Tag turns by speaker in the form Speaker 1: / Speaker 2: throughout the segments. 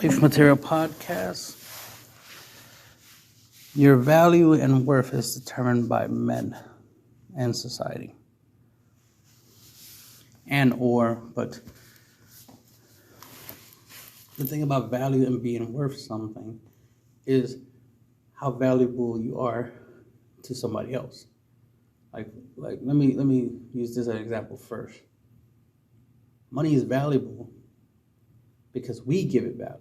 Speaker 1: Beef Material Podcast. Your value and worth is determined by men and society. But the thing about value and being worth something is how valuable you are to somebody else. Like let me use this as an example first. Money is valuable because we give it value.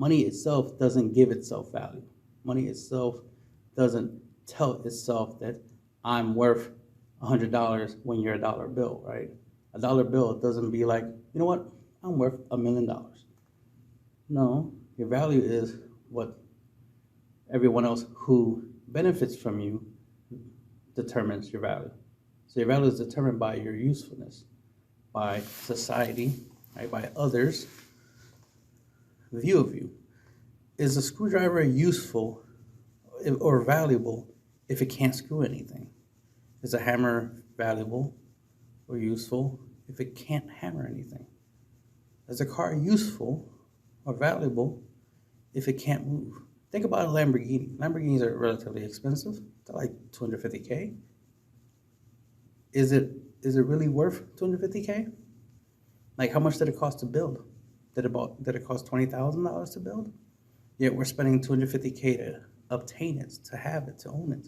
Speaker 1: Money itself doesn't give itself value. Money itself doesn't tell itself that I'm worth $100 when you're a dollar bill, right? A dollar bill doesn't be like, you know what, I'm worth $1 million. No, your value is what everyone else who benefits from you determines your value. So your value is determined by your usefulness, by society, right, by others' view of you. Is a screwdriver useful or valuable if it can't screw anything? Is a hammer valuable or useful if it can't hammer anything? Is a car useful or valuable if it can't move? Think about a Lamborghini. Lamborghinis are relatively expensive. They're like $250K. Is it really worth $250K? Like, how much did it cost to build? Did it cost $20,000 to build? Yet we're spending $250K to obtain it, to have it, to own it.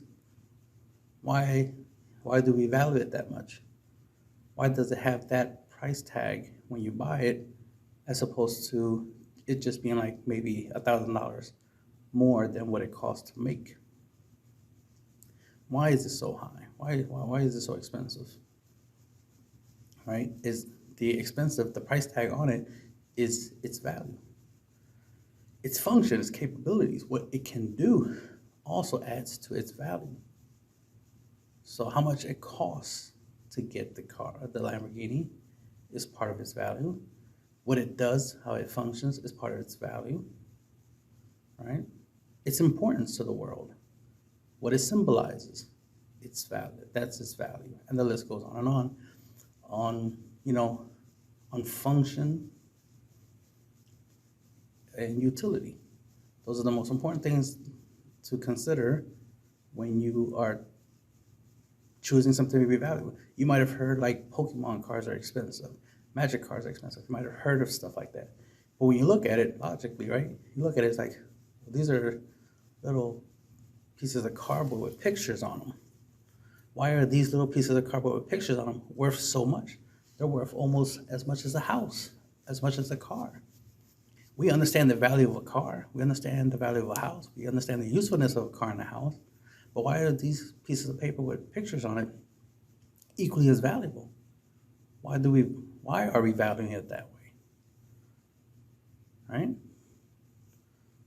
Speaker 1: Why do we value it that much? Why does it have that price tag when you buy it, as opposed to it just being like maybe $1,000 more than what it costs to make? Why is it so high? Why is it so expensive? Right? The price tag on it is its value. Its function, its capabilities, what it can do also adds to its value. So how much it costs to get the car, the Lamborghini, is part of its value. What it does, how it functions, is part of its value, right? Its importance to the world, what it symbolizes, its value, that's its value. And the list goes on and on function and utility. Those are the most important things to consider when you are choosing something to be valuable. You might have heard like Pokemon cards are expensive, Magic cards are expensive. You might have heard of stuff like that. But when you look at it logically, right? You look at it, it's like, well, these are little pieces of cardboard with pictures on them. Why are these little pieces of cardboard with pictures on them worth so much? They're worth almost as much as a house, as much as a car. We understand the value of a car. We understand the value of a house. We understand the usefulness of a car and a house. But why are these pieces of paper with pictures on it equally as valuable? Why are we valuing it that way? Right?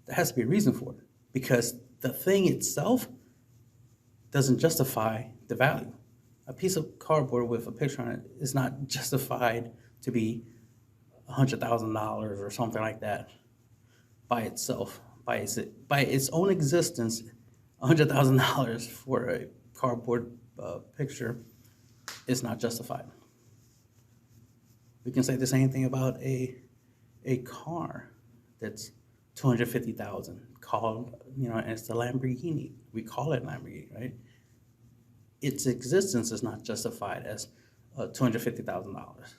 Speaker 1: There has to be a reason for it, because the thing itself doesn't justify the value. A piece of cardboard with a picture on it is not justified to be $100,000 or something like that by itself. By its own existence, $100,000 for a cardboard picture is not justified. We can say the same thing about a car that's $250,000 called, and it's the Lamborghini. We call it Lamborghini, right? Its existence is not justified as $250,000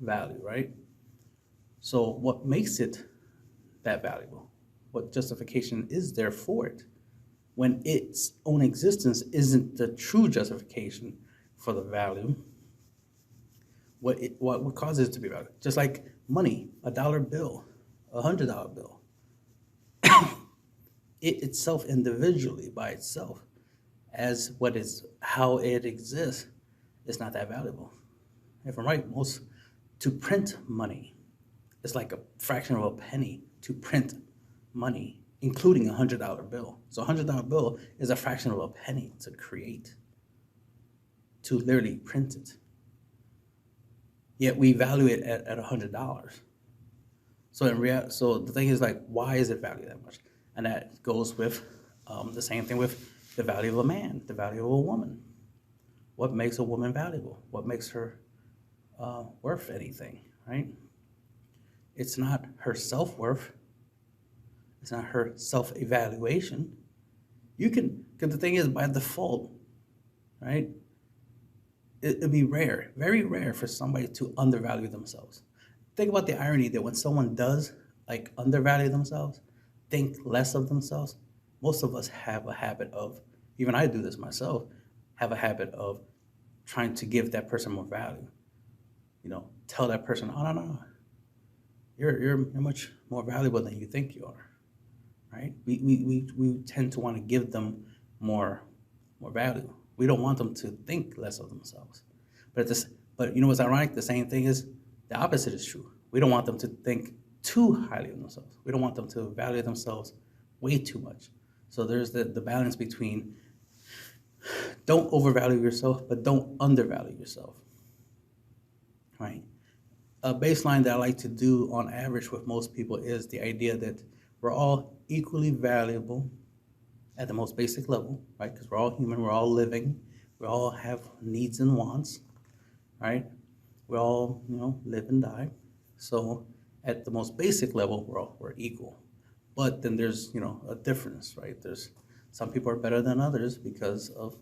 Speaker 1: value, right? So what makes it that valuable? What justification is there for it when its own existence isn't the true justification for the value? What causes it to be valuable? Just like money, a dollar bill, a $100 bill. It itself individually, by itself, as how it exists, is not that valuable. If I'm right, to print money, it's like a fraction of a penny to print money, including a $100 bill. So a $100 bill is a fraction of a penny to create, to literally print it. Yet we value it at $100. So the thing is, like, why is it valued that much? And that goes with the same thing with the value of a man, the value of a woman. What makes a woman valuable? What makes her worth anything, right? It's not her self-worth. It's not her self-evaluation. You can, because the thing is, by default, right, it'd be rare, very rare for somebody to undervalue themselves. Think about the irony that when someone does like undervalue themselves, think less of themselves, most of us have a habit of, even I do this myself, have a habit of trying to give that person more value. Tell that person, oh, no, you're much more valuable than you think you are, right? We tend to want to give them more value. We don't want them to think less of themselves. But you know what's ironic? The same thing is the opposite is true. We don't want them to think too highly of themselves. We don't want them to value themselves way too much. So there's the balance between don't overvalue yourself, but don't undervalue yourself, right? A baseline that I like to do on average with most people is the idea that we're all equally valuable at the most basic level, right? Because we're all human, we're all living, we all have needs and wants, right? We all, live and die. So at the most basic level, we're equal. But then there's, a difference, right? There's some people are better than others because of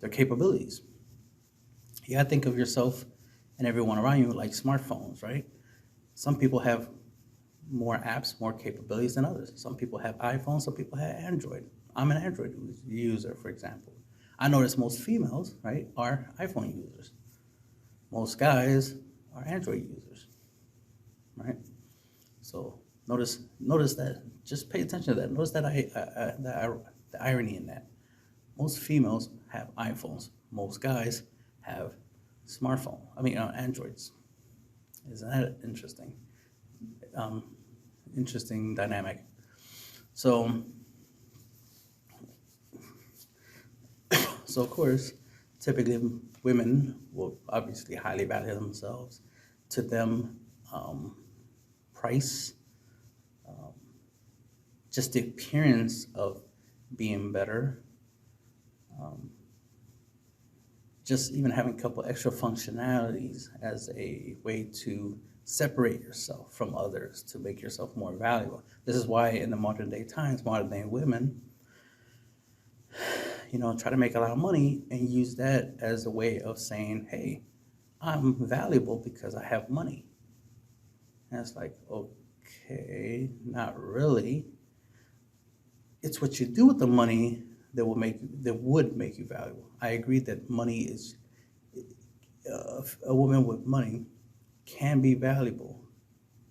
Speaker 1: their capabilities. You gotta think of yourself and everyone around you like smartphones, right? Some people have more apps, more capabilities than others. Some people have iPhones, some people have Android. I'm an Android user, for example. I notice most females, right, are iPhone users. Most guys are Android users, right? So notice that. Just pay attention to that. Notice that the irony in that. Most females have iPhones. Most guys have Androids. Isn't that interesting? Interesting dynamic. So of course, typically women will obviously highly value themselves. To them, price, just the appearance of being better, just even having a couple extra functionalities as a way to separate yourself from others, to make yourself more valuable. This is why in the modern day times, modern day women, try to make a lot of money and use that as a way of saying, hey, I'm valuable because I have money. And it's like, okay, not really. It's what you do with the money that would make you valuable. I agree that money is, a woman with money can be valuable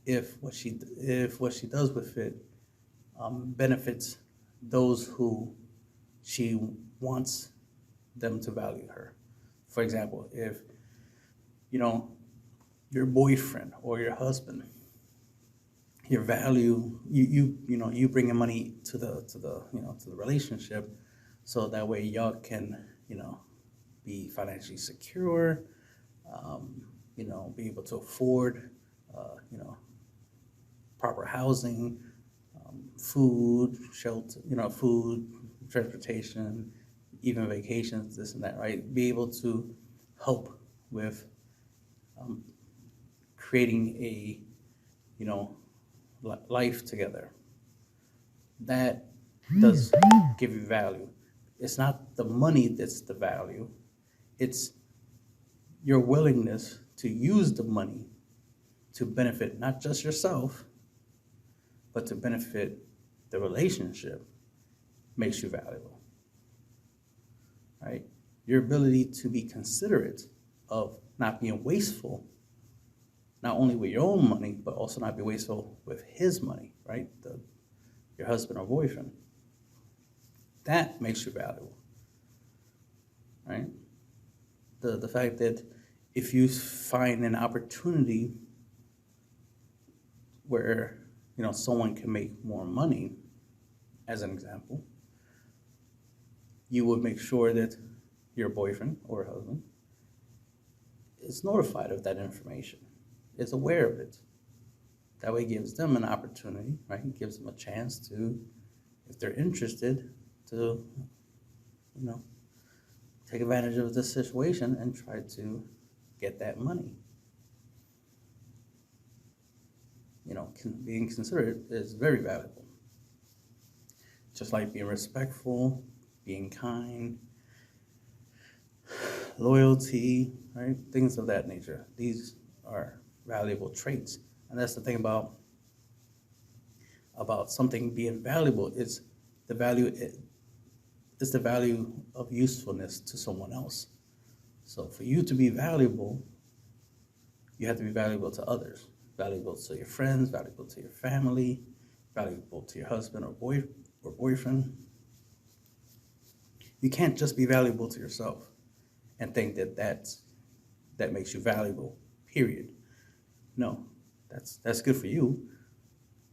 Speaker 1: if what she does with it benefits those who she wants them to value her. For example, if your boyfriend or your husband, your value, you bringing money to the relationship, so that way y'all can be financially secure, be able to afford proper housing, food, shelter, food, transportation, even vacations, this and that, right? Be able to help with creating a life together. That does give you value. It's not the money that's the value. It's your willingness to use the money to benefit not just yourself, but to benefit the relationship makes you valuable, right? Your ability to be considerate of not being wasteful, not only with your own money, but also not be wasteful with his money, right? Your husband or boyfriend. That makes you valuable, right? The fact that if you find an opportunity where someone can make more money, as an example, you would make sure that your boyfriend or husband is notified of that information, is aware of it. That way it gives them an opportunity, right? It gives them a chance to, if they're interested, to, take advantage of this situation and try to get that money. being considerate is very valuable. Just like being respectful, being kind, loyalty, right? Things of that nature. These are valuable traits. And that's the thing about something being valuable. It's the value of usefulness to someone else. So for you to be valuable, you have to be valuable to others, valuable to your friends, valuable to your family, valuable to your husband or boyfriend. You can't just be valuable to yourself and think that makes you valuable, period. No, that's good for you.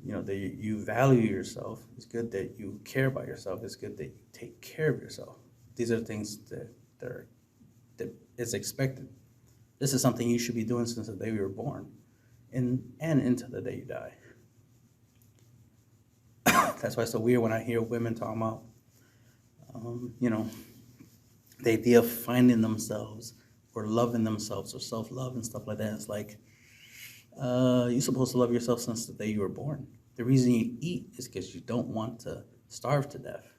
Speaker 1: That you value yourself. It's good that you care about yourself. It's good that you take care of yourself. These are things that is expected. This is something you should be doing since the day you were born and into the day you die. That's why it's so weird when I hear women talking about, the idea of finding themselves or loving themselves or self-love and stuff like that. It's like, you're supposed to love yourself since the day you were born. The reason you eat is because you don't want to starve to death,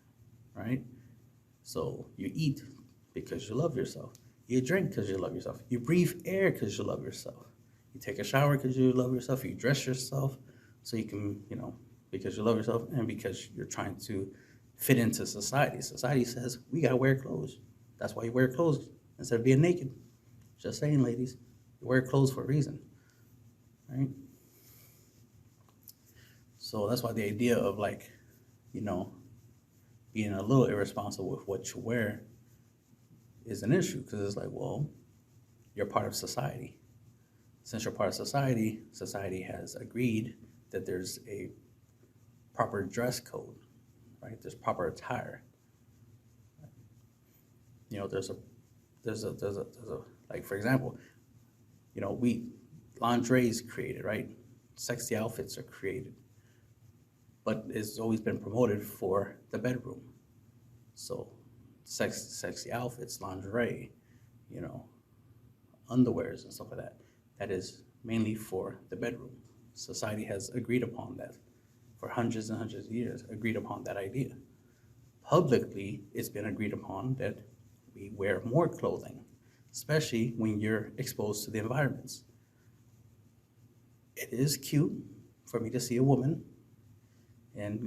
Speaker 1: right? So you eat because you love yourself. You drink because you love yourself. You breathe air because you love yourself. You take a shower because you love yourself. You dress yourself so you can, because you love yourself and because you're trying to fit into society. Society says we got to wear clothes. That's why you wear clothes instead of being naked. Just saying, ladies, you wear clothes for a reason, right? So that's why the idea of being a little irresponsible with what you wear is an issue, because it's like, well, you're part of society. Since you're part of society, society has agreed that there's a proper dress code, right? There's proper attire. There's a like, for example, lingerie is created, right? Sexy outfits are created, but it's always been promoted for the bedroom. So sexy outfits, lingerie, underwears and stuff like that. That is mainly for the bedroom. Society has agreed upon that for hundreds and hundreds of years, agreed upon that idea. Publicly, it's been agreed upon that we wear more clothing, especially when you're exposed to the environments. It is cute for me to see a woman and,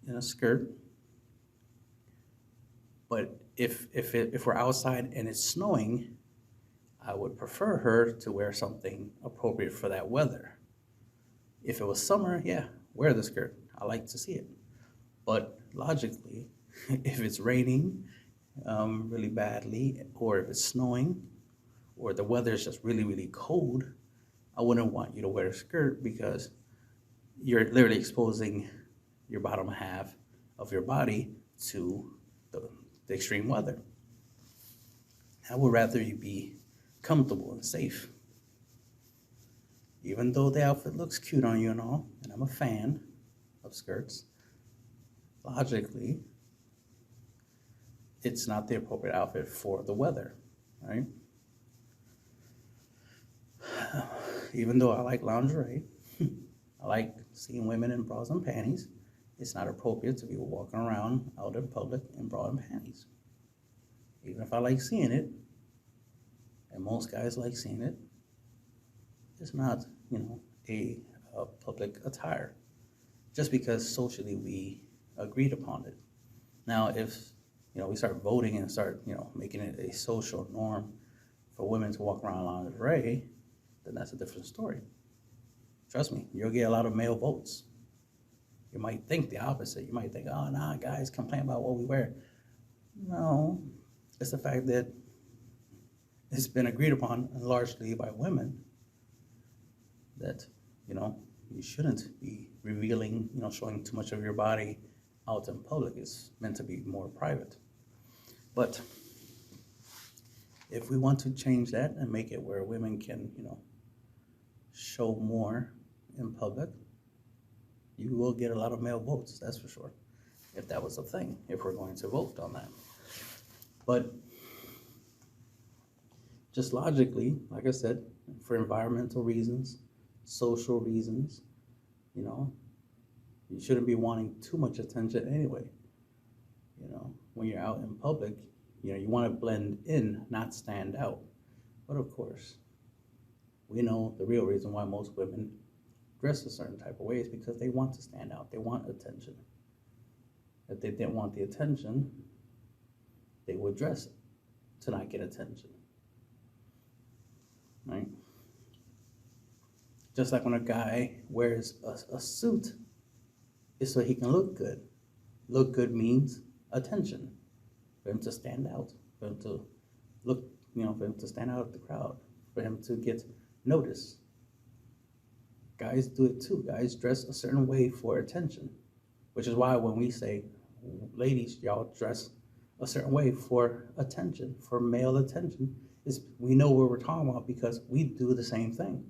Speaker 1: in a skirt. But if we're outside and it's snowing, I would prefer her to wear something appropriate for that weather. If it was summer, yeah, wear the skirt. I like to see it. But logically, if it's raining really badly, or if it's snowing, or the weather is just really, really cold, I wouldn't want you to wear a skirt, because you're literally exposing your bottom half of your body to the extreme weather. I would rather you be comfortable and safe. Even though the outfit looks cute on you and all, and I'm a fan of skirts, logically, it's not the appropriate outfit for the weather, right? Even though I like lingerie, I like seeing women in bras and panties, it's not appropriate to be walking around out in public in bra and panties. Even if I like seeing it, and most guys like seeing it, it's not, a public attire, just because socially we agreed upon it. Now, if, we start voting and start, making it a social norm for women to walk around in lingerie, then that's a different story. Trust me, you'll get a lot of male votes. You might think the opposite. You might think, oh, nah, guys complain about what we wear. No, it's the fact that it's been agreed upon largely by women that, you shouldn't be revealing, showing too much of your body out in public. It's meant to be more private. But if we want to change that and make it where women can, show more in public, you will get a lot of male votes, that's for sure, if that was a thing, if we're going to vote on that. But just logically, like I said, for environmental reasons, social reasons, You know, you shouldn't be wanting too much attention anyway. You know, when you're out in public, you know, you want to blend in, not stand out. But of course, we know the real reason why most women dress a certain type of way is because they want to stand out. They want attention. If they didn't want the attention, they would dress to not get attention. Right? Just like when a guy wears a suit, it's so he can look good. Look good means attention, for him to stand out, for him to look, you know, for him to stand out of the crowd, for him to get noticed. Guys do it too. Guys dress a certain way for attention, which is why when we say, ladies, y'all dress a certain way for attention, for male attention, is we know what we're talking about because we do the same thing.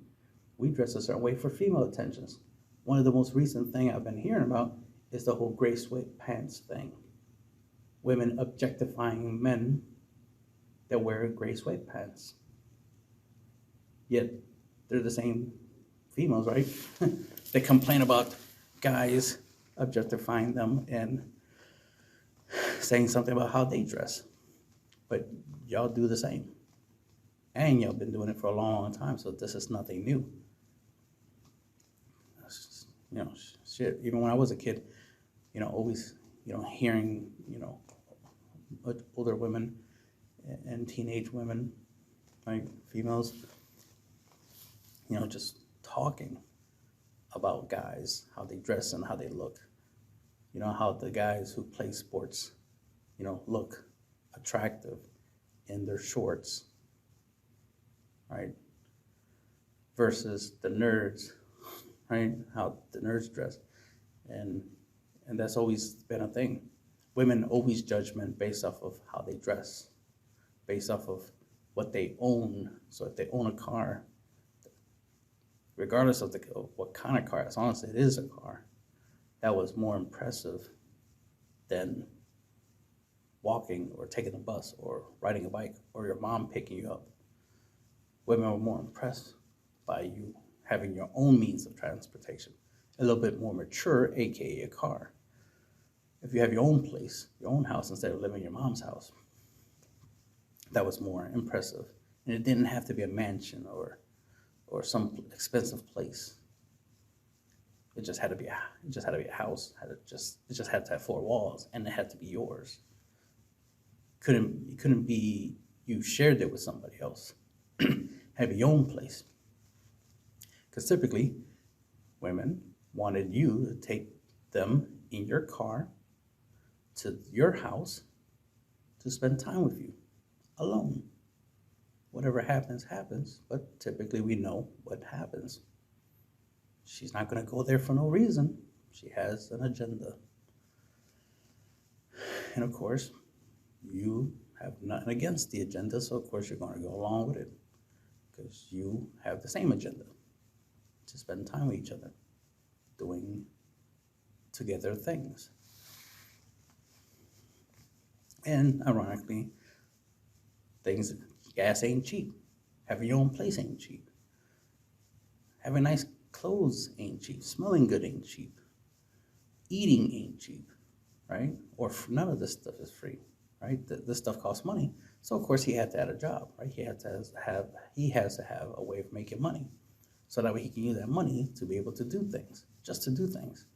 Speaker 1: We dress a certain way for female attentions. One of the most recent thing I've been hearing about is the whole gray sweatpants thing. Women objectifying men that wear gray sweatpants. Yet they're the same females, right? They complain about guys objectifying them and saying something about how they dress. But y'all do the same. And y'all been doing it for a long, long time, so this is nothing new. You know, shit, even when I was a kid, you know, always, you know, hearing, you know, older women and teenage women, like females, you know, just talking about guys, how they dress and how they look. You know, how the guys who play sports, you know, look attractive in their shorts, right? Versus the nerds, right? How the nerds dress. And that's always been a thing. Women always judge men based off of how they dress, based off of what they own. So if they own a car, regardless of what kind of car, as long as it is a car, that was more impressive than walking or taking a bus or riding a bike or your mom picking you up. Women were more impressed by you having your own means of transportation, a little bit more mature, aka a car. If you have your own place, your own house, instead of living in your mom's house, that was more impressive. And it didn't have to be a mansion or some expensive place. It just had to be a house. It just had to have 4 walls, and it had to be yours. It couldn't be you shared it with somebody else. Have your own place. Because typically, women wanted you to take them in your car to your house to spend time with you, alone. Whatever happens, happens, but typically we know what happens. She's not going to go there for no reason. She has an agenda. And of course, you have nothing against the agenda, so of course you're going to go along with it because you have the same agenda, to spend time with each other, doing together things. And ironically, gas ain't cheap. Having your own place ain't cheap. Having nice clothes ain't cheap. Smelling good ain't cheap. Eating ain't cheap, right? Or none of this stuff is free, right? This stuff costs money. So of course he had to have a job, right? He has to have a way of making money, so that way he can use that money to be able to do things, just to do things,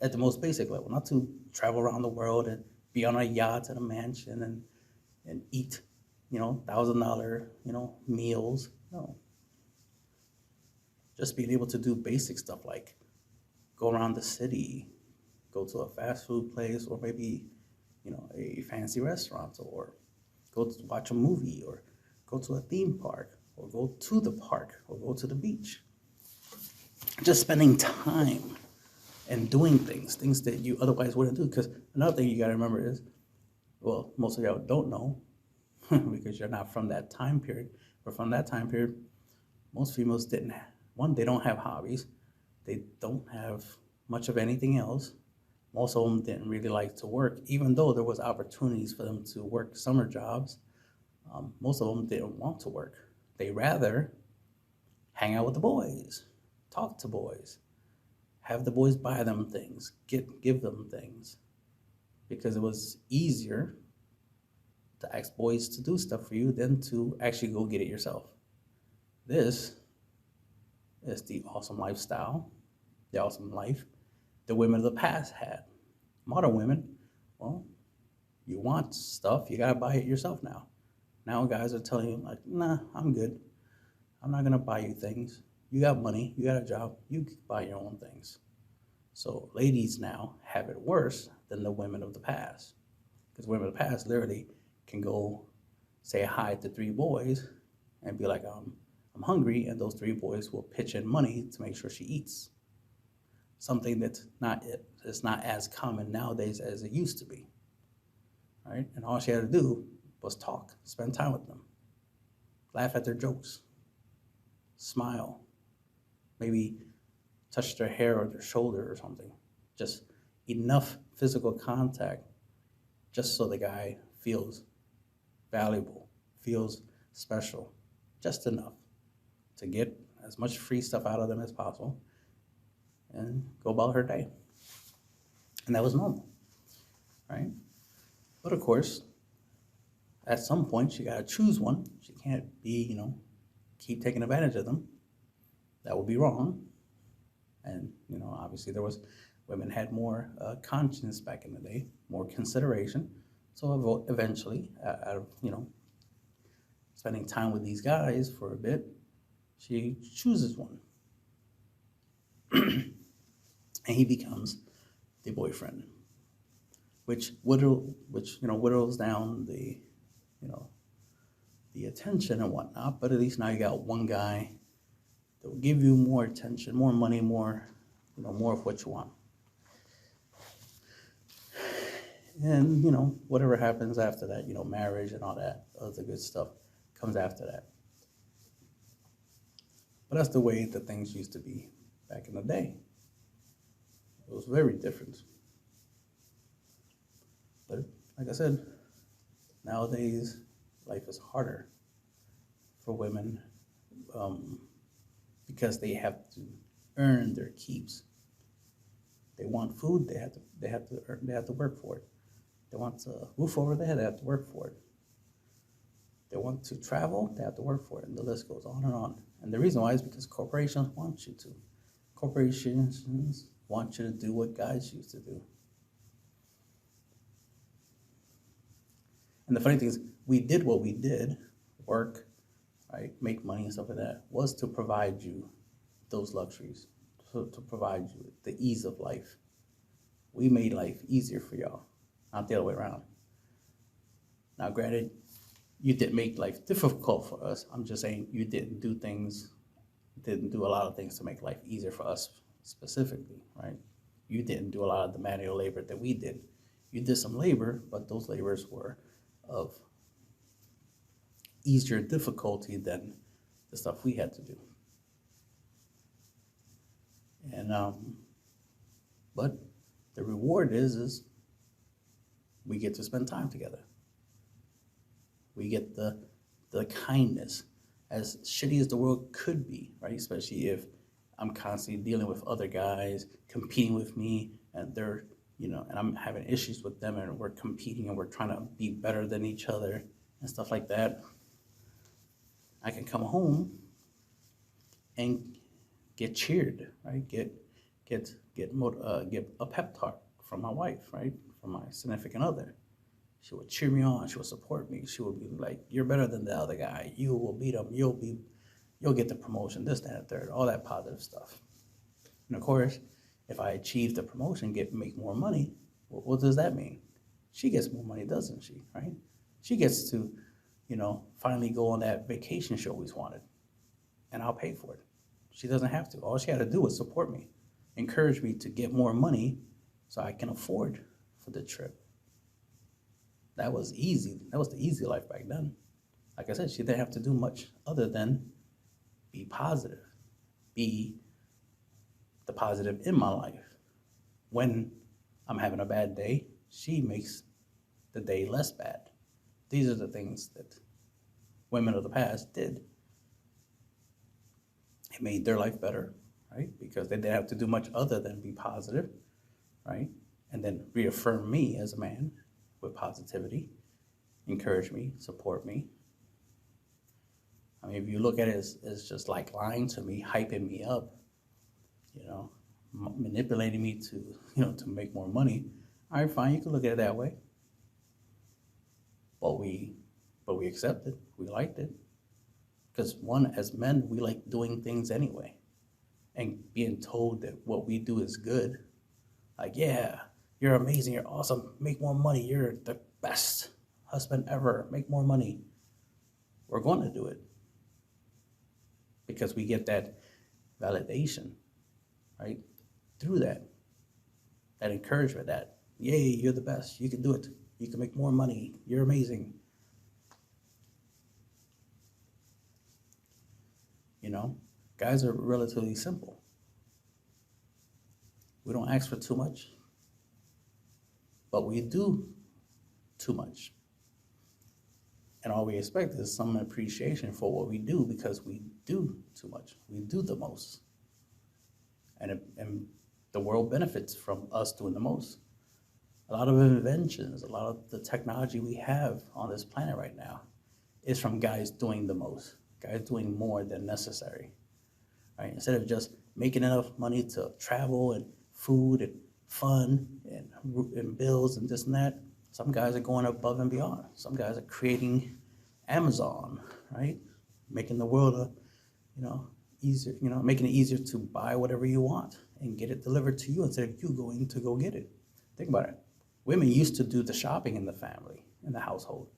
Speaker 1: at the most basic level, not to travel around the world and be on a yacht and a mansion and eat, you know, $1,000, you know, meals. No. Just being able to do basic stuff like go around the city, go to a fast food place, or maybe, you know, a fancy restaurant, or go to watch a movie, or go to a theme park, or go to the park, or go to the beach. Just spending time and doing things that you otherwise wouldn't do. Because another thing you got to remember is, well, most of y'all don't know because you're not from that time period. But from that time period, most females they don't have hobbies. They don't have much of anything else. Most of them didn't really like to work, even though there was opportunities for them to work summer jobs. Most of them didn't want to work. They rather hang out with the boys, talk to boys, have the boys buy them things, give them things, because it was easier to ask boys to do stuff for you than to actually go get it yourself. This is the awesome lifestyle, the awesome life the women of the past had. Modern women, well, you want stuff, you gotta buy it yourself now. Now guys are telling you, like, nah, I'm good. I'm not gonna buy you things. You got money, you got a job, you can buy your own things. So ladies now have it worse than the women of the past. Because women of the past literally can go say hi to 3 boys and be like, I'm hungry, and those 3 boys will pitch in money to make sure she eats. Something that's not as common nowadays as it used to be. Right? And all she had to do was talk, spend time with them, laugh at their jokes, smile, maybe touch their hair or their shoulder or something. Just enough physical contact just so the guy feels valuable, feels special, just enough to get as much free stuff out of them as possible and go about her day. And that was normal, right? But of course, at some point, she got to choose one. She can't be, keep taking advantage of them. That would be wrong. And, obviously women had more conscience back in the day, more consideration. So eventually, out of, spending time with these guys for a bit, she chooses one. And he becomes the boyfriend, which whittles down the, the attention and whatnot. But at least now you got one guy that will give you more attention, more money, more of what you want. And, whatever happens after that, marriage and all that other good stuff comes after that. But that's the way that things used to be back in the day. It was very different. But like I said, nowadays life is harder for women because they have to earn their keeps. They want food, they have to work for it. They want a roof over their head, they have to work for it. They want to travel, they have to work for it, and the list goes on and on. And the reason why is because corporations want you to. Corporations want you to do what guys used to do. And the funny thing is, we did what we did, work, right, make money and stuff like that, was to provide you those luxuries, to provide you the ease of life. We made life easier for y'all, not the other way around. Now, granted, you didn't make life difficult for us. I'm just saying you didn't do a lot of things to make life easier for us specifically, right? You didn't do a lot of the manual labor that we did. You did some labor, but those labors were of easier difficulty than the stuff we had to do. And but the reward is we get to spend time together. We get the kindness, as shitty as the world could be, right? Especially if I'm constantly dealing with other guys competing with me, and they're, and I'm having issues with them, and we're competing and we're trying to be better than each other and stuff like that. I can come home and get cheered, right? Get a pep talk from my wife, right? From my significant other. She would cheer me on. She would support me. She would be like, "You're better than the other guy. You will beat him. You'll get the promotion. This, that, and third." All that positive stuff. And of course, if I achieve the promotion, make more money, what does that mean? She gets more money, doesn't she? Right? She gets to, finally go on that vacation she always wanted, and I'll pay for it. She doesn't have to. All she had to do was support me, encourage me to get more money, so I can afford for the trip. That was easy. That was the easy life back then. Like I said, she didn't have to do much other than be positive, be the positive in my life. When I'm having a bad day, she makes the day less bad. These are the things that women of the past did. It made their life better, right? Because they didn't have to do much other than be positive, right? And then reaffirm me as a man with positivity, encourage me, support me. I mean, if you look at it as just like lying to me, hyping me up, manipulating me to make more money, all right, fine, you can look at it that way. But we accepted, we liked it. Because one, as men, we like doing things anyway. And being told that what we do is good. Like, yeah, you're amazing, you're awesome, make more money, you're the best husband ever, make more money. We're going to do it. Because we get that validation, right? Through that encouragement, that, yay, you're the best, you can do it, you can make more money, you're amazing. Guys are relatively simple. We don't ask for too much, but we do too much. And all we expect is some appreciation for what we do, because we do too much. We do the most. And the world benefits from us doing the most. A lot of inventions, a lot of the technology we have on this planet right now is from guys doing the most, guys doing more than necessary. Right? Instead of just making enough money to travel and food and fun and bills and this and that, some guys are going above and beyond. Some guys are creating Amazon, right? Making the world easier, making it easier to buy whatever you want and get it delivered to you instead of you going to go get it. Think about it. Women used to do the shopping in the family, in the household.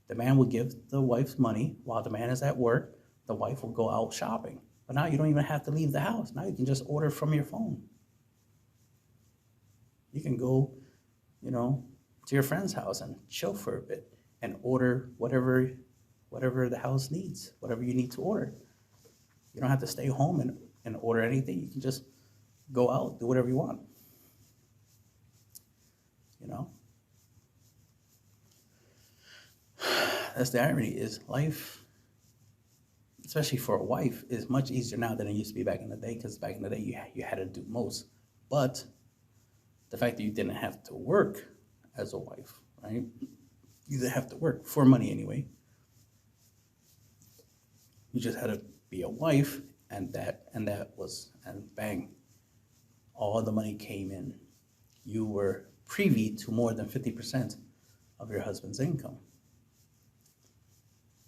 Speaker 1: The man would give the wife money while the man is at work. The wife will go out shopping. But now you don't even have to leave the house. Now you can just order from your phone. You can go, to your friend's house and chill for a bit and order whatever the house needs, whatever you need to order. You don't have to stay home and order anything. You can just go out, do whatever you want. That's the irony, is life, especially for a wife, is much easier now than it used to be back in the day, because back in the day you had to do most. But the fact that you didn't have to work as a wife, right? You didn't have to work for money anyway. You just had to be a wife, and bang, all the money came in. You were privy to more than 50% of your husband's income.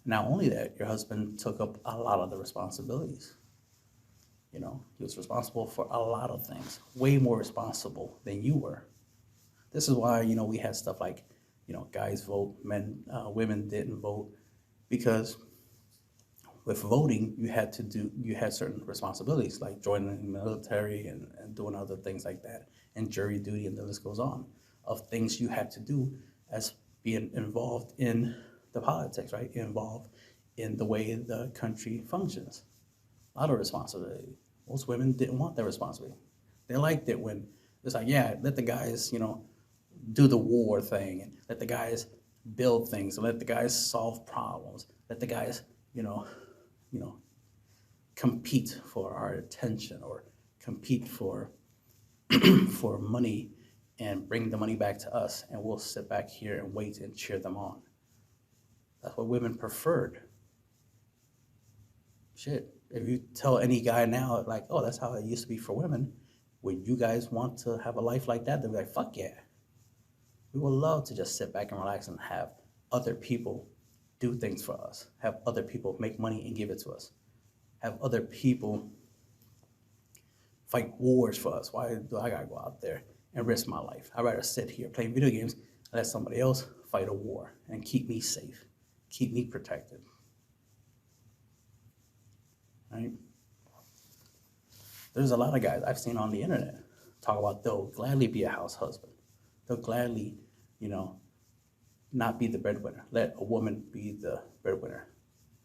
Speaker 1: Not only that, your husband took up a lot of the responsibilities. He was responsible for a lot of things, way more responsible than you were. This is why, we had stuff like, guys vote, women didn't vote, because with voting, you had certain responsibilities, like joining the military and doing other things like that, and jury duty, and the list goes on, of things you had to do as being involved in the politics, right? Involved in the way the country functions. A lot of responsibility. Most women didn't want that responsibility. They liked it when it's like, yeah, let the guys, do the war thing, and let the guys build things, and let the guys solve problems, let the guys, compete for our attention, or compete for for money, and bring the money back to us, and we'll sit back here and wait and cheer them on. That's what women preferred. Shit, if you tell any guy now, like, oh, that's how it used to be for women, would you guys want to have a life like that? They'll be like, fuck yeah. We would love to just sit back and relax and have other people do things for us, have other people make money and give it to us, have other people fight wars for us. Why do I gotta go out there and risk my life? I'd rather sit here playing video games and let somebody else fight a war and keep me safe, keep me protected. Right? There's a lot of guys I've seen on the internet talk about they'll gladly be a house husband. They'll gladly, not be the breadwinner. Let a woman be the breadwinner.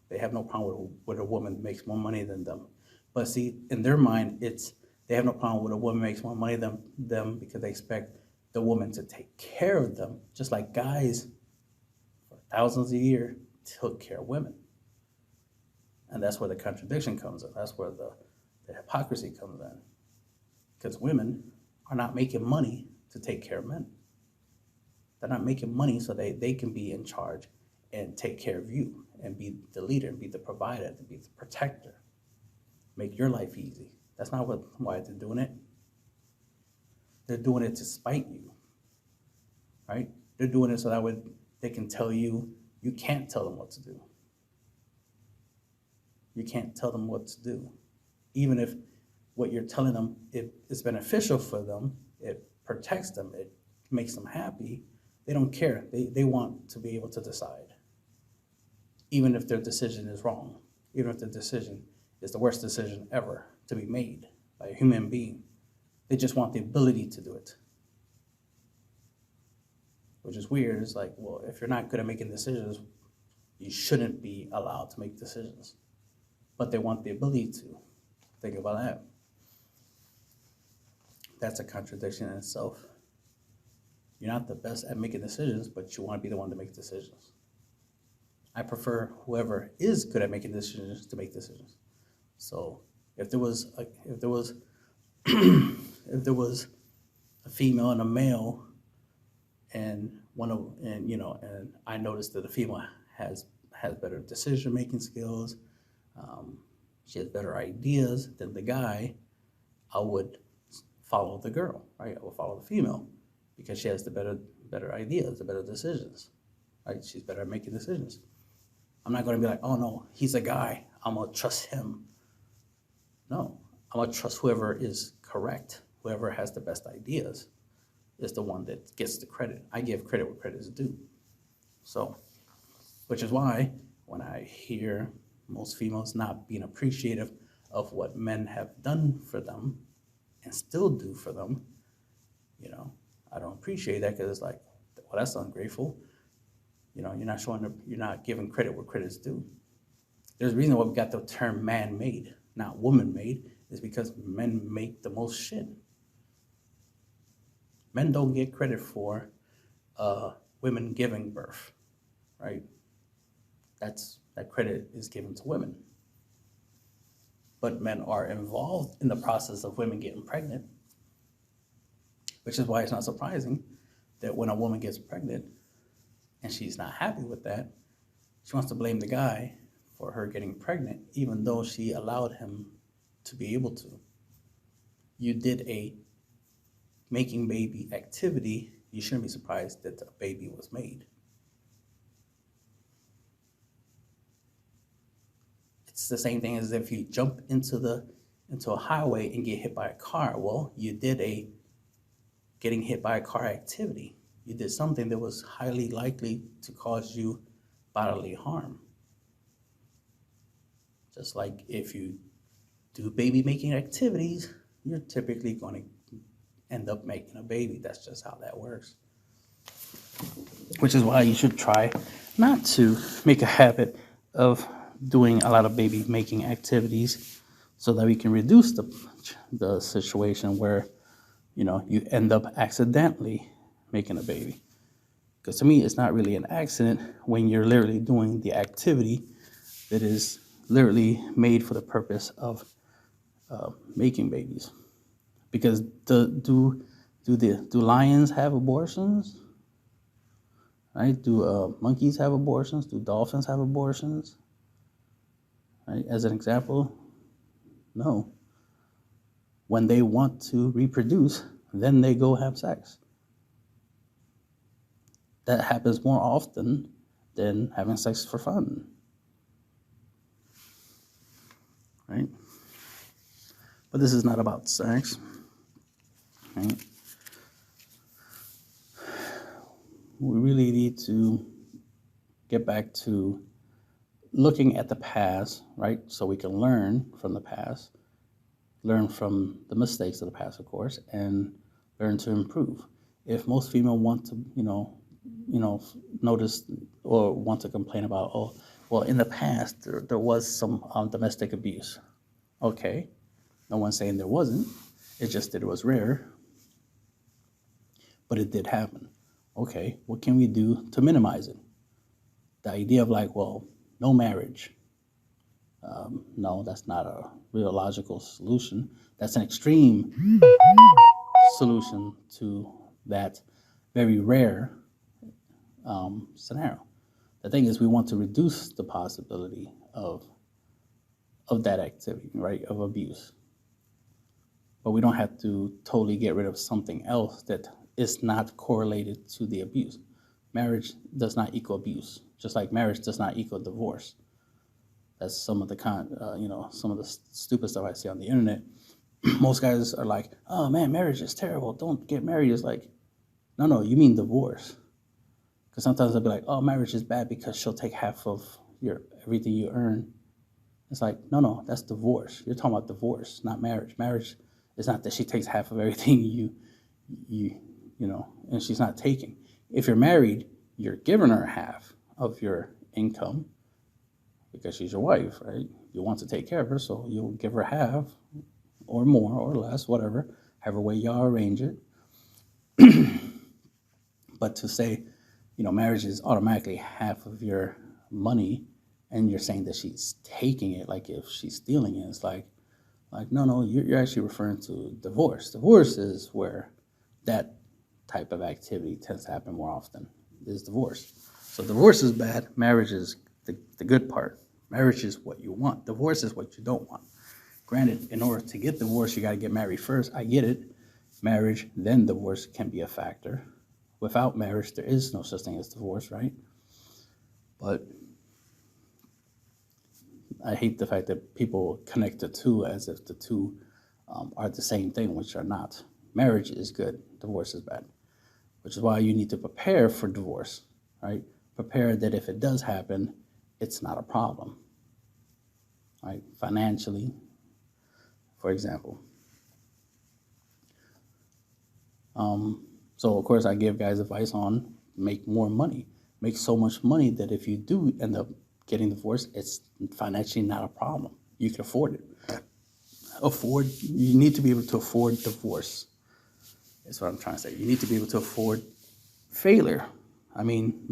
Speaker 1: They have no problem with a woman makes more money than them. But see, in their mind, they have no problem with a woman makes more money than them, because they expect the woman to take care of them, just like guys for thousands of years took care of women. And that's where the contradiction comes in. That's where the hypocrisy comes in. Because women are not making money to take care of men. They're not making money so they can be in charge and take care of you and be the leader and be the provider, to be the protector, make your life easy. That's not why they're doing it. They're doing it to spite you, right? They're doing it so that way they can tell you can't tell them what to do. You can't tell them what to do. Even if what you're telling them is beneficial for them, it protects them, it makes them happy, they don't care. They want to be able to decide. Even if their decision is wrong, even if the decision is the worst decision ever to be made by a human being, they just want the ability to do it. Which is weird. It's like, well, if you're not good at making decisions, you shouldn't be allowed to make decisions. But they want the ability to. Think about that. That's a contradiction in itself. You're not the best at making decisions, but you want to be the one to make decisions. I prefer whoever is good at making decisions to make decisions. So if there was a female and a male, and I noticed that the female has better decision making skills, she has better ideas than the guy, I would follow the girl, right? I would follow the female because she has the better ideas, the better decisions, right? She's better at making decisions. I'm not going to be like, oh no, he's a guy, I'm going to trust him. No, I'm going to trust whoever is correct, whoever has the best ideas is the one that gets the credit. I give credit where credit is due. So, which is why when I hear most females not being appreciative of what men have done for them and still do for them, I don't appreciate that, because it's like, well, that's ungrateful. You're not giving credit where credit is due. There's a reason why we got the term man-made, not woman-made, is because men make the most shit. Men don't get credit for women giving birth, right? That credit is given to women. But men are involved in the process of women getting pregnant, which is why it's not surprising that when a woman gets pregnant and she's not happy with that, she wants to blame the guy for her getting pregnant, even though she allowed him to be able to. You did a making baby activity, you shouldn't be surprised that a baby was made. It's the same thing as if you jump into a highway and get hit by a car. Well, you did a getting hit by a car activity. You did something that was highly likely to cause you bodily harm. Just like if you do baby making activities, you're typically going to end up making a baby. That's just how that works. Which is why you should try not to make a habit of doing a lot of baby making activities, so that we can reduce the situation where you end up accidentally making a baby. Because to me, it's not really an accident when you're literally doing the activity that is literally made for the purpose of making babies. Because do lions have abortions? Right? Do monkeys have abortions? Do dolphins have abortions? Right? As an example, no. When they want to reproduce, then they go have sex. That happens more often than having sex for fun. Right? But this is not about sex. Right? We really need to get back to looking at the past, right? So we can learn from the past, learn from the mistakes of the past, of course, and learn to improve. If most females want to, notice or want to complain about, oh, well, in the past, there was some domestic abuse. Okay, no one's saying there wasn't. It's just that it was rare, but it did happen. Okay, what can we do to minimize it? The idea of like, well, no marriage. No, that's not a real logical solution. That's an extreme solution to that very rare scenario. The thing is, we want to reduce the possibility of that activity, right, of abuse. But we don't have to totally get rid of something else that is not correlated to the abuse. Marriage does not equal abuse, just like marriage does not equal divorce. That's some of the some of the stupid stuff I see on the internet. Most guys are like, "Oh man, marriage is terrible. Don't get married." It's like, no, you mean divorce. Because sometimes they'll be like, "Oh, marriage is bad because she'll take half of everything you earn." It's like, no, that's divorce. You're talking about divorce, not marriage. Marriage is not that she takes half of everything and she's not taking. If you're married, you're giving her half of your income because she's your wife, right? You want to take care of her, so you'll give her half or more or less, whatever, however way y'all arrange it. But to say, marriage is automatically half of your money, and you're saying that she's taking it, like if she's stealing it, it's like no, you're actually referring to divorce. Divorce is where that type of activity tends to happen more often, is divorce. So divorce is bad. Marriage is the good part. Marriage is what you want. Divorce is what you don't want. Granted, in order to get divorced, you got to get married first. I get it. Marriage, then divorce can be a factor. Without marriage, there is no such thing as divorce, right? But I hate the fact that people connect the two as if the two are the same thing, which are not. Marriage is good. Divorce is bad, which is why you need to prepare for divorce, right? Prepare that if it does happen, it's not a problem, right? Financially, for example. So, of course, I give guys advice on make more money. Make so much money that if you do end up getting divorced, it's financially not a problem. You can afford it. You need to be able to afford divorce. That's what I'm trying to say. You need to be able to afford failure. I mean,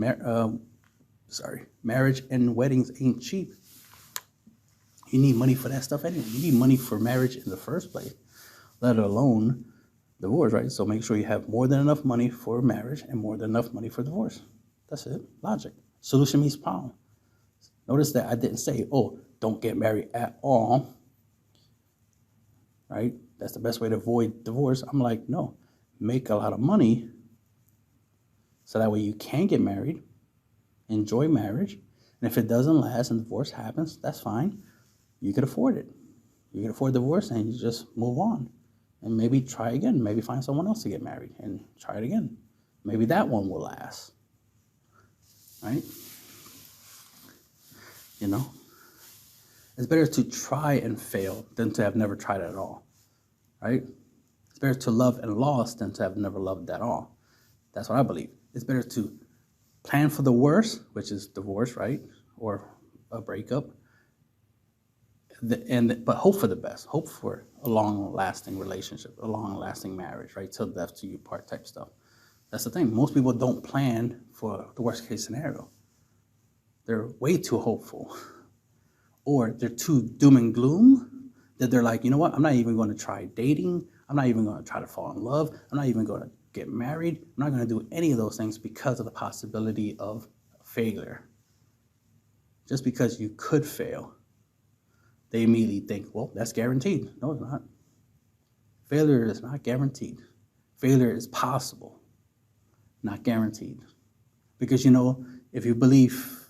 Speaker 1: marriage and weddings ain't cheap. You need money for that stuff anyway. You need money for marriage in the first place, let alone divorce, right? So make sure you have more than enough money for marriage and more than enough money for divorce. That's it. Logic. Solution means problem. Notice that I didn't say, don't get married at all, right? That's the best way to avoid divorce. I'm like, no, make a lot of money so that way you can get married, enjoy marriage, and if it doesn't last and divorce happens, that's fine. You could afford it. You can afford divorce and you just move on and maybe try again. Maybe find someone else to get married and try it again. Maybe that one will last, right? It's better to try and fail than to have never tried it at all, right? It's better to love and lost than to have never loved at all. That's what I believe. It's better to plan for the worst, which is divorce, right? Or a breakup, but hope for the best. Hope for a long-lasting relationship, a long-lasting marriage, right? Till death do you part type stuff. That's the thing. Most people don't plan for the worst-case scenario. They're way too hopeful. Or they're too doom and gloom that they're like, you know what? I'm not even going to try dating. I'm not even going to try to fall in love. I'm not even going to get married. I'm not going to do any of those things because of the possibility of failure. Just because you could fail, they immediately think, well, that's guaranteed. No, it's not. Failure is not guaranteed. Failure is possible, not guaranteed. Because, if you believe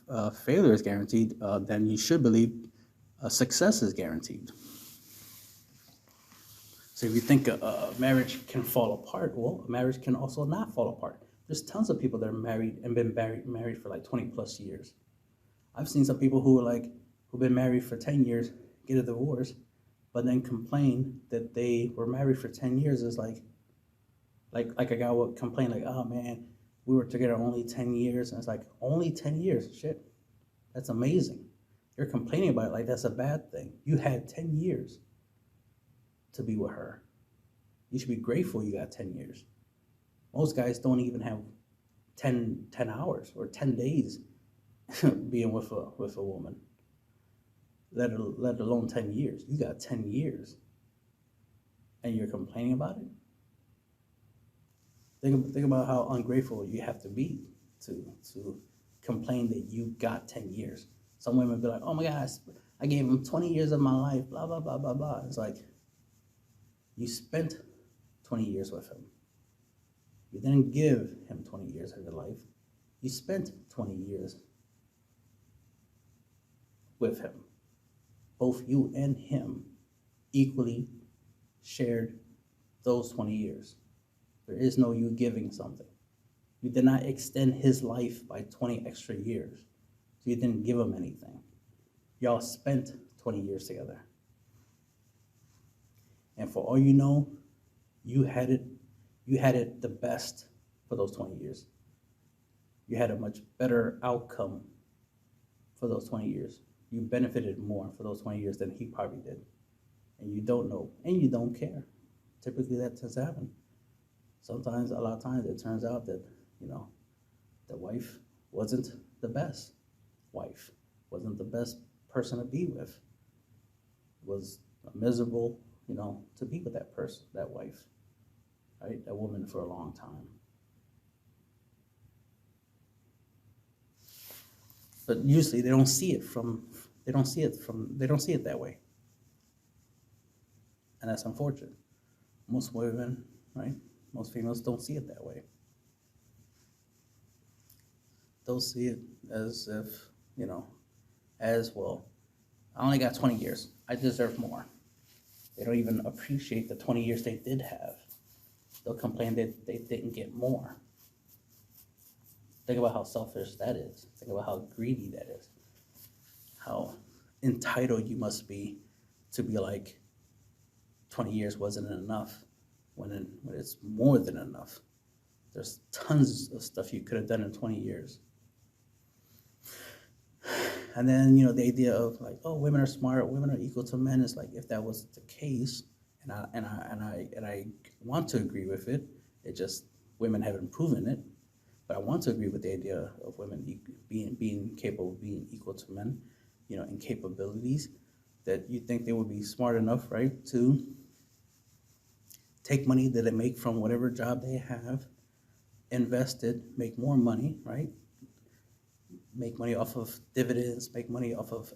Speaker 1: failure is guaranteed, then you should believe success is guaranteed. So if you think a marriage can fall apart, well, a marriage can also not fall apart. There's tons of people that are married and been married for like 20 plus years. I've seen some people who've been married for 10 years get a divorce, but then complain that they were married for 10 years. Is like a guy would complain like, oh man, we were together only 10 years. And it's like, only 10 years? Shit, that's amazing. You're complaining about it like that's a bad thing. You had 10 years to be with her. You should be grateful you got 10 years. Most guys don't even have 10 hours or 10 days being with a woman. let alone 10 years. You got 10 years and you're complaining about it? Think about how ungrateful you have to be to complain that you got 10 years. Some women be like, oh my gosh, I gave him 20 years of my life, blah, blah, blah, blah, blah. It's like, you spent 20 years with him. You didn't give him 20 years of your life. You spent 20 years with him. Both you and him equally shared those 20 years. There is no you giving something. You did not extend his life by 20 extra years. So you didn't give him anything. Y'all spent 20 years together. And for all you know, you had it the best for those 20 years. You had a much better outcome for those 20 years. You benefited more for those 20 years than he probably did. And you don't know, and you don't care. Typically that tends to happen. Sometimes, a lot of times, it turns out that, the wife wasn't the best wife, wasn't the best person to be with, was miserable, to be with that person, that wife, right? That woman for a long time. But usually they don't see it that way. And that's unfortunate. Most women, right? Most females don't see it that way. They'll see it as if, as well, I only got 20 years. I deserve more. They don't even appreciate the 20 years they did have. They'll complain that they didn't get more. Think about how selfish that is. Think about how greedy that is. How entitled you must be to be like, 20 years wasn't enough when it's more than enough. There's tons of stuff you could have done in 20 years. And then, the idea of like, oh, women are smart, women are equal to men. It's like, if that was the case, and I want to agree with it, it just, women haven't proven it. But I want to agree with the idea of women being capable of being equal to men, in capabilities, that you think they would be smart enough, right, to take money that they make from whatever job they have, invest it, make more money, right? Make money off of dividends, make money off of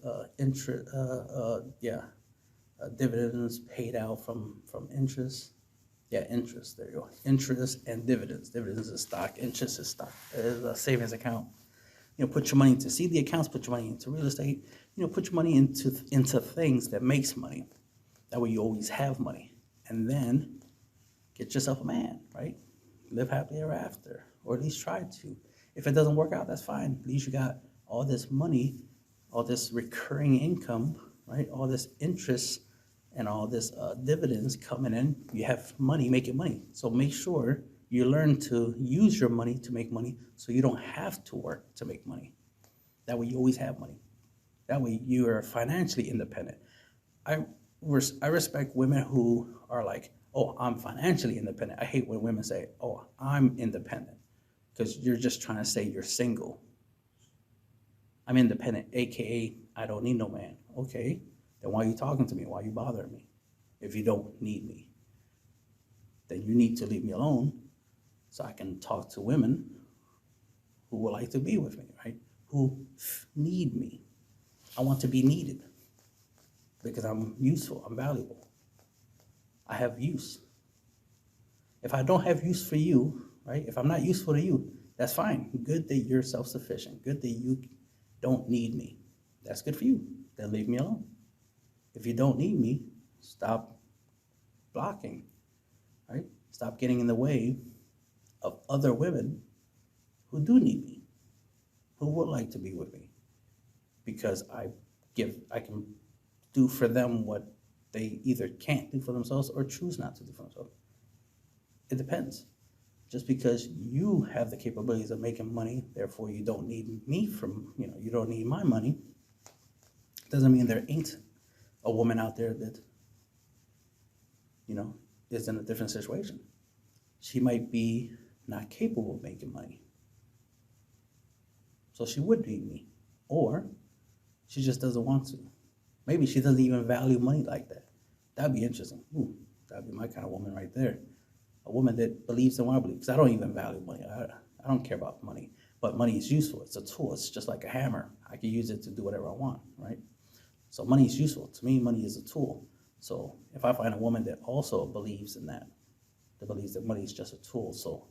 Speaker 1: dividends paid out from interest. Yeah, interest, there you go. Interest and dividends. Dividends is stock, interest is stock, is a savings account. Put your money into CD accounts, put your money into real estate, put your money into things that makes money. That way you always have money. And then get yourself a man, right? Live happily ever after, or at least try to. If it doesn't work out, that's fine. At least you got all this money, all this recurring income, right? All this interest and all this dividends coming in. You have money, making money. So make sure you learn to use your money to make money so you don't have to work to make money. That way you always have money. That way you are financially independent. I respect women who are like, oh, I'm financially independent. I hate when women say, oh, I'm independent, because you're just trying to say you're single. I'm independent, AKA I don't need no man. Okay, then why are you talking to me? Why are you bothering me? If you don't need me, then you need to leave me alone so I can talk to women who would like to be with me, right? Who need me. I want to be needed because I'm useful, I'm valuable. I have use. If I don't have use for you, right? If I'm not useful to you, that's fine. Good that you're self-sufficient. Good that you don't need me. That's good for you. Then leave me alone. If you don't need me, stop blocking, right? Stop getting in the way of other women who do need me, who would like to be with me, because I can do for them what they either can't do for themselves or choose not to do for themselves. It depends. Just because you have the capabilities of making money, therefore you don't need me you don't need my money, doesn't mean there ain't a woman out there that, is in a different situation. She might be not capable of making money, so she would need me, or she just doesn't want to. Maybe she doesn't even value money like that. That'd be interesting. That'd be my kind of woman right there. A woman that believes in what I believe. Because I don't even value money. I don't care about money. But money is useful. It's a tool. It's just like a hammer. I can use it to do whatever I want, right? So money is useful. To me, money is a tool. So if I find a woman that also believes in that believes that money is just a tool, so,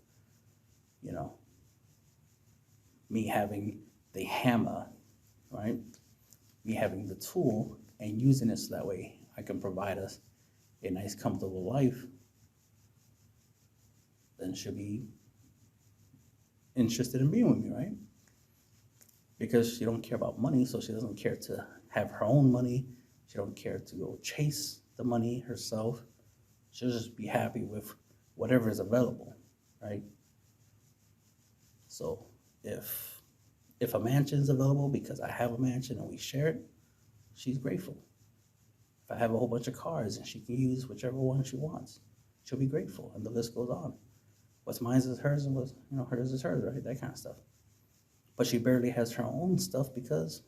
Speaker 1: me having the hammer, right? Me having the tool and using it so that way I can provide us a nice, comfortable life, then she'll be interested in being with me, right? Because she don't care about money, so she doesn't care to have her own money. She don't care to go chase the money herself. She'll just be happy with whatever is available, right? So if a mansion is available because I have a mansion and we share it, she's grateful. If I have a whole bunch of cars and she can use whichever one she wants, she'll be grateful, and the list goes on. What's mine is hers, and what's hers is hers, right? That kind of stuff. But she barely has her own stuff because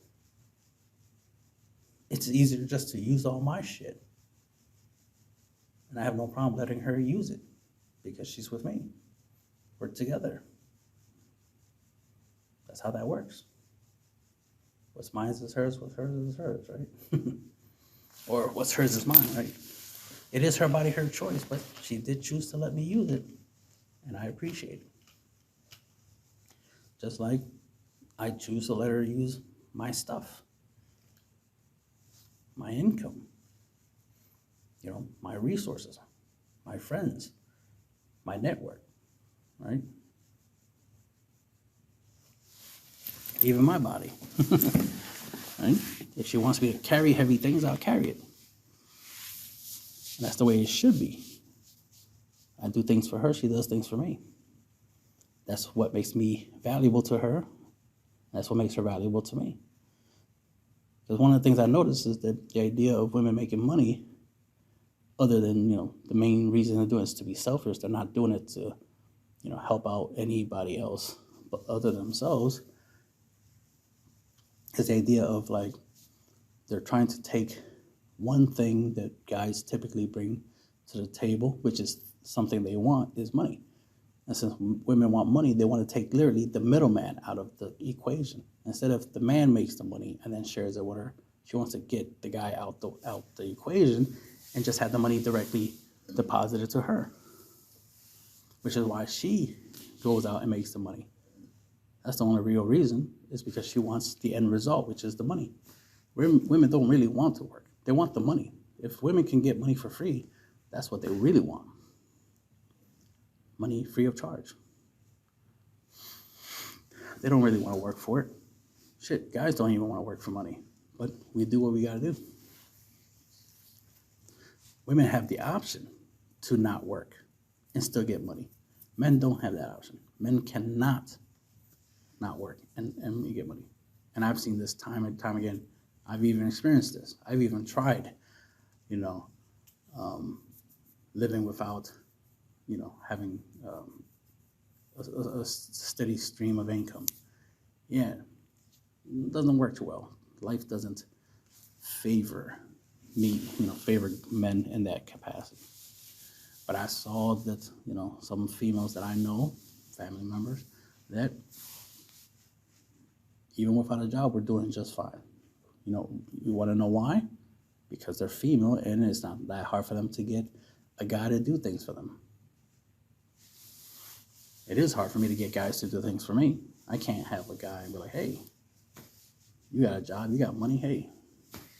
Speaker 1: it's easier just to use all my shit. And I have no problem letting her use it because she's with me. We're together. That's how that works. What's mine is hers, what's hers is hers, right? Or what's hers is mine, right? It is her body, her choice, but she did choose to let me use it, and I appreciate it. Just like I choose to let her use my stuff, my income, my resources, my friends, my network, right? Even my body, right? If she wants me to carry heavy things, I'll carry it. And that's the way it should be. I do things for her, she does things for me. That's what makes me valuable to her. That's what makes her valuable to me. Because one of the things I noticed is that the idea of women making money, other than, the main reason they're doing it is to be selfish, they're not doing it to, help out anybody else but other than themselves, is the idea of like, they're trying to take one thing that guys typically bring to the table, which is something they want, is money. And since women want money, they want to take literally the middleman out of the equation. Instead of the man makes the money and then shares it with her, she wants to get the guy out the equation and just have the money directly deposited to her, which is why she goes out and makes the money. That's the only real reason, is because she wants the end result, which is the money. Women don't really want to work. They want the money. If women can get money for free, that's what they really want. Money free of charge. They don't really want to work for it. Shit, guys don't even want to work for money. But we do what we got to do. Women have the option to not work and still get money. Men don't have that option. Men cannot not work and get money. And I've seen this time and time again. I've even experienced this. I've even tried, living without, having a steady stream of income. Yeah, it doesn't work too well. Life doesn't favor me, favor men in that capacity. But I saw that, some females that I know, family members, that even without a job, we're doing just fine. You want to know why? Because they're female, and it's not that hard for them to get a guy to do things for them. It is hard for me to get guys to do things for me. I can't have a guy and be like, hey, you got a job, you got money, hey,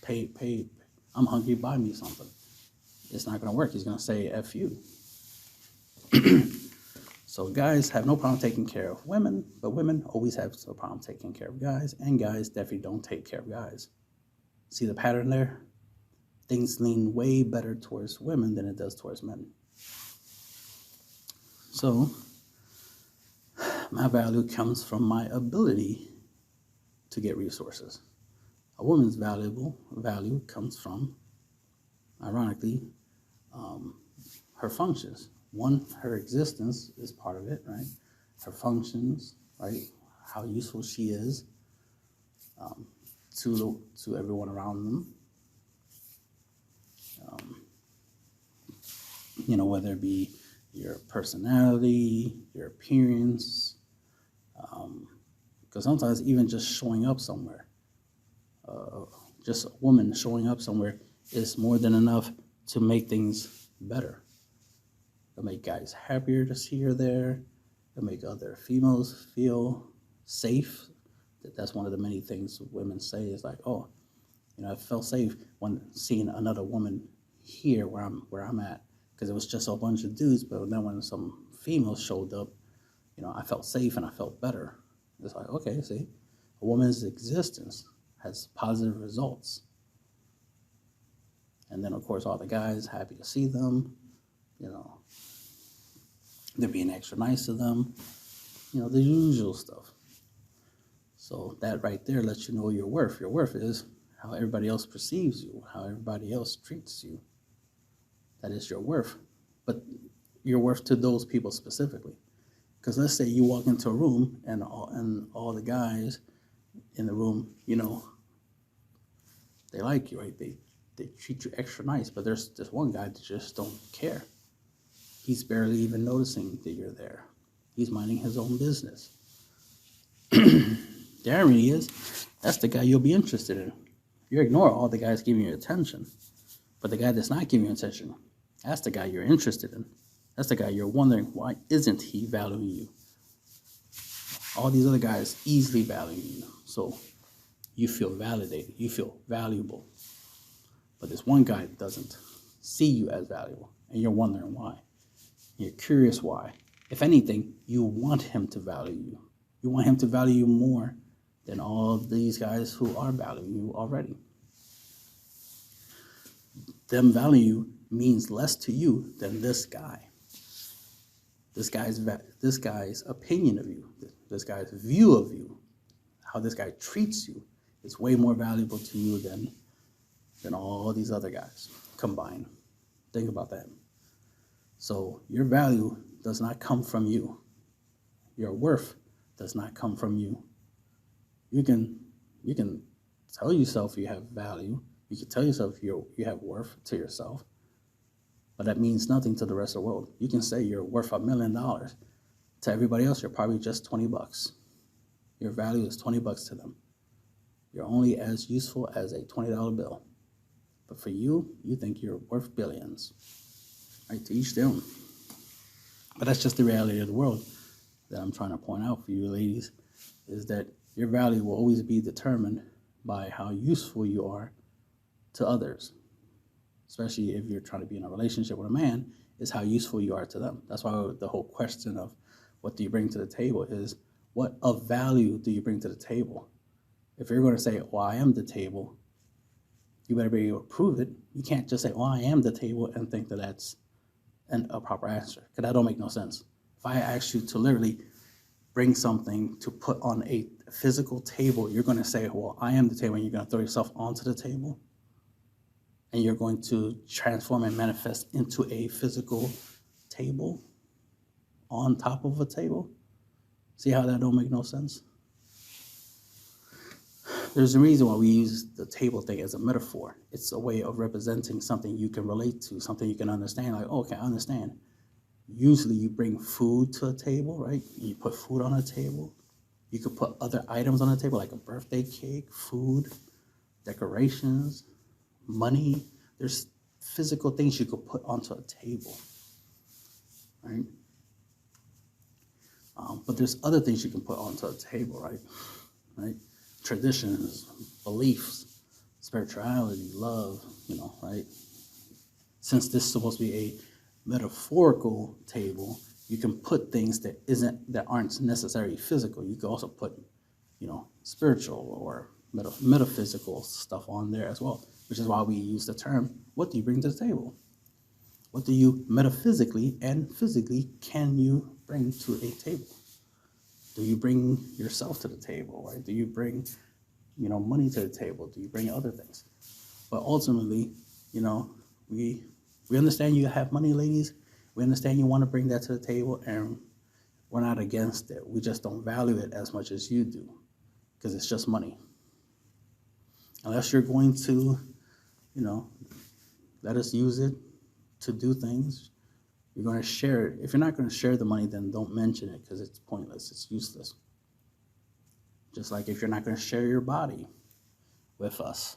Speaker 1: pay, I'm hungry, buy me something. It's not going to work. He's going to say F you. So guys have no problem taking care of women, but women always have no problem taking care of guys, and guys definitely don't take care of guys. See the pattern there? Things lean way better towards women than it does towards men. So my value comes from my ability to get resources. A woman's value comes from, ironically, her functions. One, her existence is part of it, right? Her functions, right? How useful she is to everyone around them. Whether it be your personality, your appearance, because sometimes even just showing up somewhere, just a woman showing up somewhere is more than enough to make things better. It'll make guys happier to see her there. It'll make other females feel safe. That's one of the many things women say is like, oh, I felt safe when seeing another woman here where I'm at, because it was just a bunch of dudes. But then when some females showed up, I felt safe and I felt better. It's like, okay, see, a woman's existence has positive results. And then, of course, all the guys happy to see them. They're being extra nice to them. The usual stuff. So that right there lets you know your worth. Your worth is how everybody else perceives you, how everybody else treats you. That is your worth. But your worth to those people specifically. Because let's say you walk into a room and all the guys in the room, they like you, right? They treat you extra nice. But there's this one guy that just don't care. He's barely even noticing that you're there. He's minding his own business. There he is. That's the guy you'll be interested in. You ignore all the guys giving you attention. But the guy that's not giving you attention, that's the guy you're interested in. That's the guy you're wondering, why isn't he valuing you? All these other guys easily value you. So you feel validated. You feel valuable. But this one guy doesn't see you as valuable. And you're wondering why. You're curious why. If anything, you want him to value you. You want him to value you more than all these guys who are valuing you already. Them value you means less to you than this guy. This guy's opinion of you, this guy's view of you, how this guy treats you is way more valuable to you than all these other guys combined. Think about that. So your value does not come from you. Your worth does not come from you. You can tell yourself you have value. You can tell yourself you have worth to yourself. But that means nothing to the rest of the world. You can say you're worth $1 million. To everybody else, you're probably just $20. Your value is $20 to them. You're only as useful as a $20 bill. But for you, you think you're worth billions. Right, to each their own. But that's just the reality of the world that I'm trying to point out for you ladies, is that your value will always be determined by how useful you are to others. Especially if you're trying to be in a relationship with a man, is how useful you are to them. That's why the whole question of what do you bring to the table is, what of value do you bring to the table? If you're going to say, well, I am the table, you better be able to prove it. You can't just say, well, I am the table and think that that's a proper answer, because that don't make no sense. If I ask you to literally bring something to put on a physical table, you're going to say, well, I am the table, and you're going to throw yourself onto the table, and you're going to transform and manifest into a physical table on top of a table. See how that don't make no sense? There's a reason why we use the table thing as a metaphor. It's a way of representing something you can relate to, something you can understand. Like, oh, okay, I understand. Usually you bring food to a table, right? You put food on a table. You could put other items on the table, like a birthday cake, food, decorations, money. There's physical things you could put onto a table, right? But there's other things you can put onto a table, right? Traditions, beliefs, spirituality, love, right? Since this is supposed to be a metaphorical table, you can put things that aren't necessarily physical. You can also put, spiritual or metaphysical stuff on there as well, which is why we use the term, what do you bring to the table? What do you metaphysically and physically can you bring to a table? Do you bring yourself to the table, right? Do you bring, money to the table? Do you bring other things? But ultimately, we understand you have money, ladies. We understand you want to bring that to the table, and we're not against it. We just don't value it as much as you do, because it's just money. Unless you're going to, Let us use it to do things. You're going to share it. If you're not going to share the money, then don't mention it because it's pointless. It's useless. Just like if you're not going to share your body with us,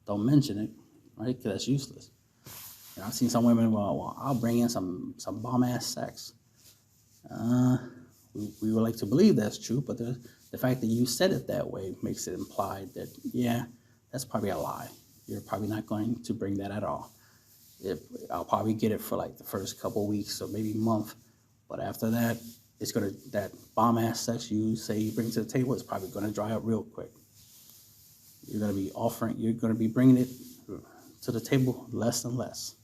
Speaker 1: don't mention it, right? Because that's useless. And I've seen some women, well, I'll bring in some bomb-ass sex. We would like to believe that's true, but the fact that you said it that way makes it implied that, yeah, that's probably a lie. You're probably not going to bring that at all. I'll probably get it for like the first couple weeks or maybe month, but after that, that bomb-ass sex you say you bring to the table is probably going to dry up real quick. You're going to be bringing it to the table less and less.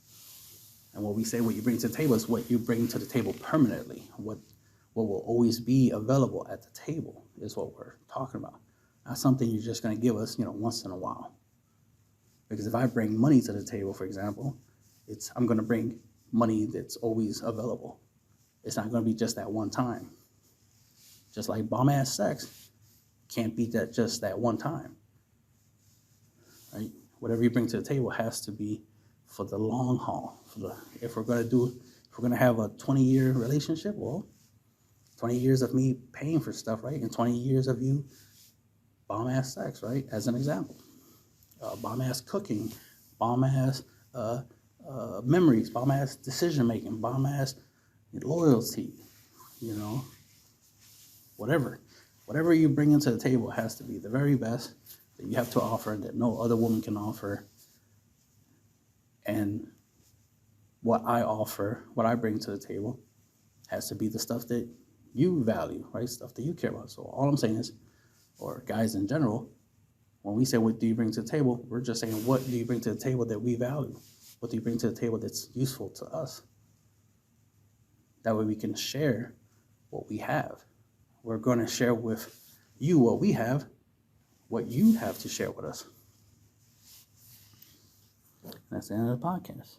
Speaker 1: And what we say what you bring to the table is what you bring to the table permanently. What will always be available at the table is what we're talking about. Not something you're just going to give us, once in a while. Because if I bring money to the table, for example, I'm going to bring money that's always available. It's not going to be just that one time. Just like bomb-ass sex can't be just that one time. Right? Whatever you bring to the table has to be for the long haul. If we're going to have a 20-year relationship, well, 20 years of me paying for stuff, right? And 20 years of you bomb-ass sex, right? As an example. Bomb-ass cooking, bomb-ass memories, bomb-ass decision-making, bomb-ass loyalty, whatever. Whatever you bring into the table has to be the very best that you have to offer that no other woman can offer. And what I bring to the table has to be the stuff that you value, right? Stuff that you care about. So all I'm saying is, or guys in general, when we say what do you bring to the table, we're just saying what do you bring to the table that we value? What do you bring to the table that's useful to us? That way we can share what we have. We're going to share with you what we have, what you have to share with us. And that's the end of the podcast.